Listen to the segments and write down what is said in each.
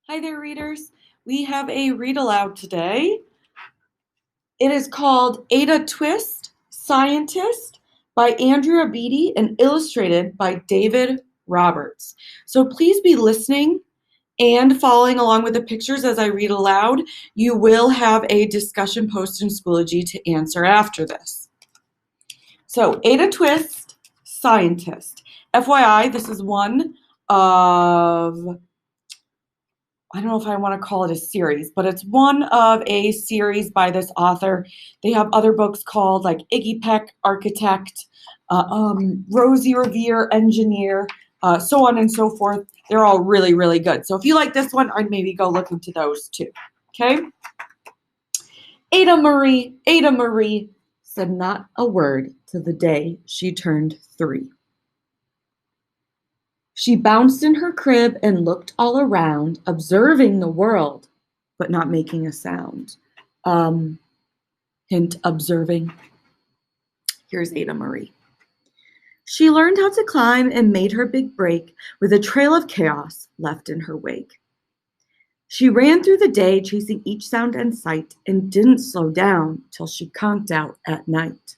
Hi there, readers. We have a read aloud today. It is called Ada Twist, Scientist by Andrea Beatty and illustrated by David Roberts. So please be listening and following along with the pictures as I read aloud. You will have a discussion post in Schoology to answer after this. So Ada Twist, Scientist. FYI, this is one of I don't know if I want to call it a series, but it's one of a series by this author. They have other books called like Iggy Peck, Architect, Rosie Revere, Engineer, so on and so forth. They're all really, really good. So if you like this one, I'd maybe go look into those too. Okay? Ada Marie said not a word till the day she turned 3. She bounced in her crib and looked all around, observing the world, but not making a sound. Hint, observing. Here's Ada Marie. She learned how to climb and made her big break with a trail of chaos left in her wake. She ran through the day, chasing each sound and sight, and didn't slow down till she conked out at night.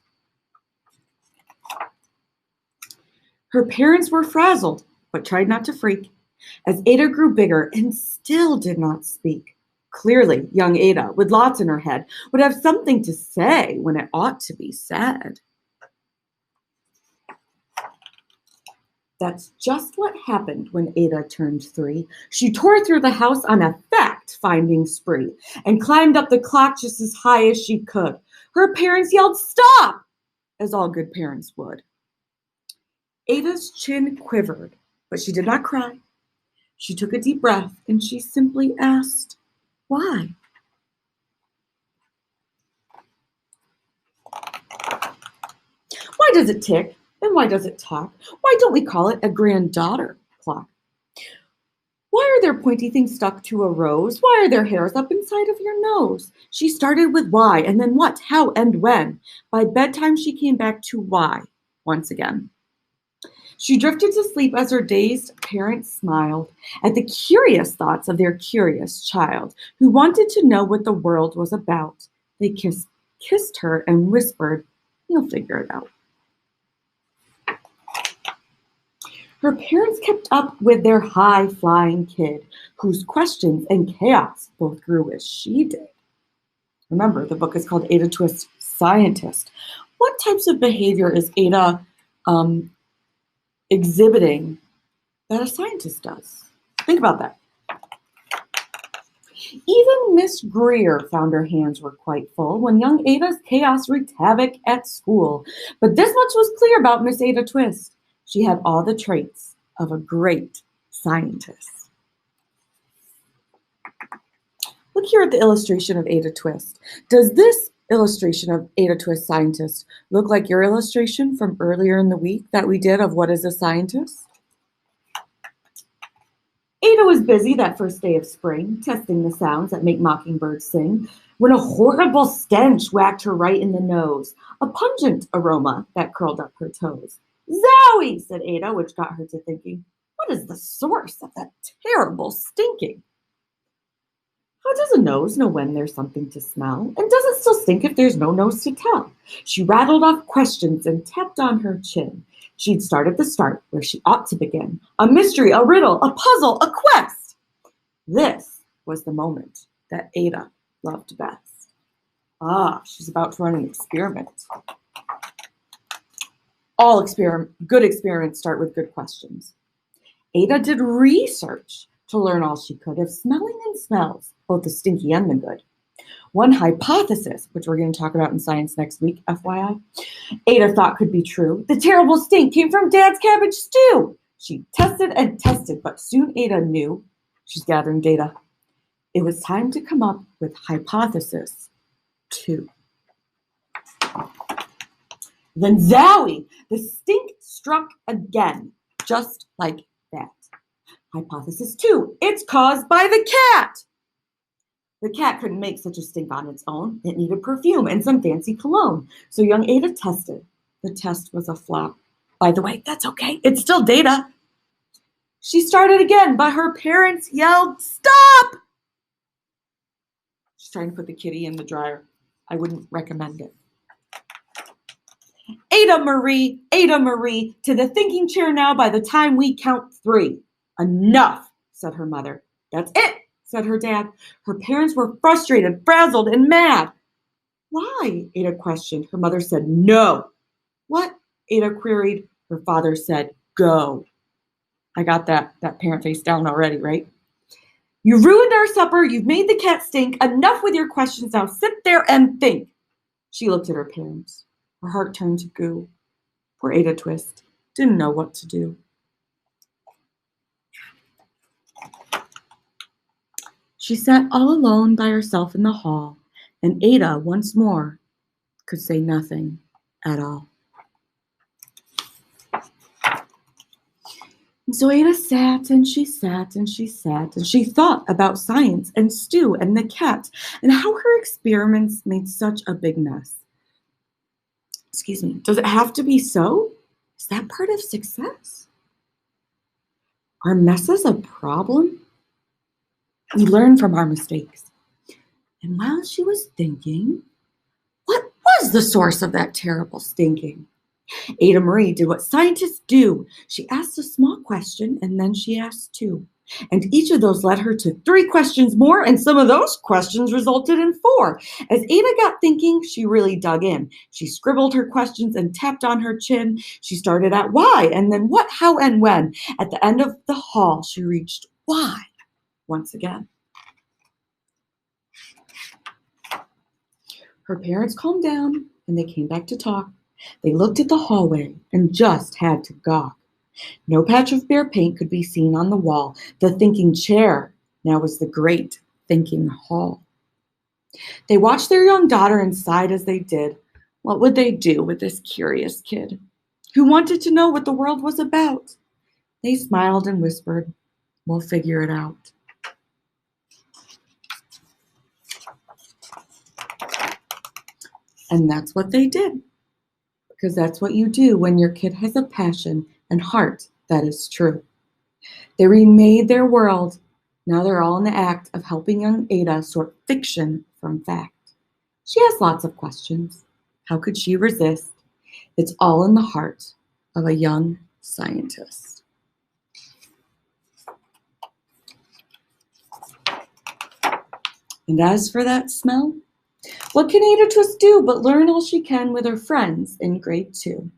Her parents were frazzled, but tried not to freak, as Ada grew bigger and still did not speak. Clearly, young Ada, with lots in her head, would have something to say when it ought to be said. That's just what happened when Ada turned 3. She tore through the house on a fact-finding spree and climbed up the clock just as high as she could. Her parents yelled, "Stop!" as all good parents would. Ada's chin quivered, but she did not cry. She took a deep breath and she simply asked, "Why?" Why does it tick? And why does it talk? Why don't we call it a granddaughter clock? Why are there pointy things stuck to a rose? Why are there hairs up inside of your nose? She started with why, and then what, how, and when. By bedtime, she came back to why once again. She drifted to sleep as her dazed parents smiled at the curious thoughts of their curious child, who wanted to know what the world was about. They kissed her and whispered, "You'll figure it out." Her parents kept up with their high-flying kid, whose questions and chaos both grew as she did. Remember, the book is called Ada Twist, Scientist. What types of behavior is Ada exhibiting that a scientist does? Think about that. Even Miss Greer found her hands were quite full when young Ada's chaos wreaked havoc at school. But this much was clear about Miss Ada Twist. She had all the traits of a great scientist. Look here at the illustration of Ada Twist. Does this illustration of Ada Twist, Scientist, look like your illustration from earlier in the week that we did of what is a scientist? Ada was busy that first day of spring, testing the sounds that make mockingbirds sing, when a horrible stench whacked her right in the nose, a pungent aroma that curled up her toes. "Zowie!" said Ada, which got her to thinking, what is the source of that terrible stinking? How does a nose know when there's something to smell? And does it still stink if there's no nose to tell? She rattled off questions and tapped on her chin. She'd start at the start, where she ought to begin. A mystery, a riddle, a puzzle, a quest. This was the moment that Ada loved best. She's about to run an experiment. All good experiments start with good questions. Ada did research to learn all she could of smelling and smells, both the stinky and the good. One hypothesis, which we're going to talk about in science next week, FYI, Ada thought could be true. The terrible stink came from Dad's cabbage stew. She tested and tested, but soon Ada knew, she's gathering data, it was time to come up with hypothesis 2. Then zowie, the stink struck again, just like that. Hypothesis 2, it's caused by the cat. The cat couldn't make such a stink on its own. It needed perfume and some fancy cologne. So young Ada tested. The test was a flop. By the way, that's okay. It's still data. She started again, but her parents yelled, "Stop!" She's trying to put the kitty in the dryer. I wouldn't recommend it. Ada Marie, to the thinking chair now by the time we count 3. Enough, said her mother. That's it, said her dad. Her parents were frustrated, frazzled, and mad. Why? Ada questioned. Her mother said, no. What? Ada queried. Her father said, go. I got that parent face down already, right? You ruined our supper. You've made the cat stink. Enough with your questions. Now sit there and think. She looked at her parents. Her heart turned to goo. Poor Ada Twist didn't know what to do. She sat all alone by herself in the hall, and Ada once more could say nothing at all. And so Ada sat and she sat and she sat and she thought about science and Stu and the cat and how her experiments made such a big mess. Excuse me, does it have to be so? Is that part of success? Are messes a problem? We learn from our mistakes. And while she was thinking, what was the source of that terrible stinking? Ada Marie did what scientists do. She asked a small question and then she asked 2. And each of those led her to 3 questions more, and some of those questions resulted in 4. As Ada got thinking, she really dug in. She scribbled her questions and tapped on her chin. She started at why, and then what, how, and when. At the end of the hall, she reached why once again. Her parents calmed down and they came back to talk. They looked at the hallway and just had to gawk. No patch of bare paint could be seen on the wall. The thinking chair now was the great thinking hall. They watched their young daughter and sighed as they did. What would they do with this curious kid who wanted to know what the world was about? They smiled and whispered, we'll figure it out. And that's what they did, because that's what you do when your kid has a passion and heart that is true. They remade their world. Now they're all in the act of helping young Ada sort fiction from fact. She has lots of questions. How could she resist? It's all in the heart of a young scientist. And as for that smell, what can Ada Twist do but learn all she can with her friends in grade 2?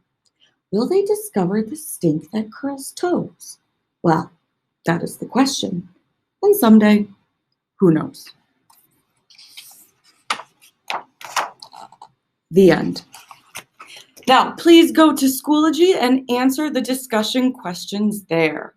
Will they discover the stink that curls toes? Well, that is the question. And someday, who knows? The end. Now, please go to Schoology and answer the discussion questions there.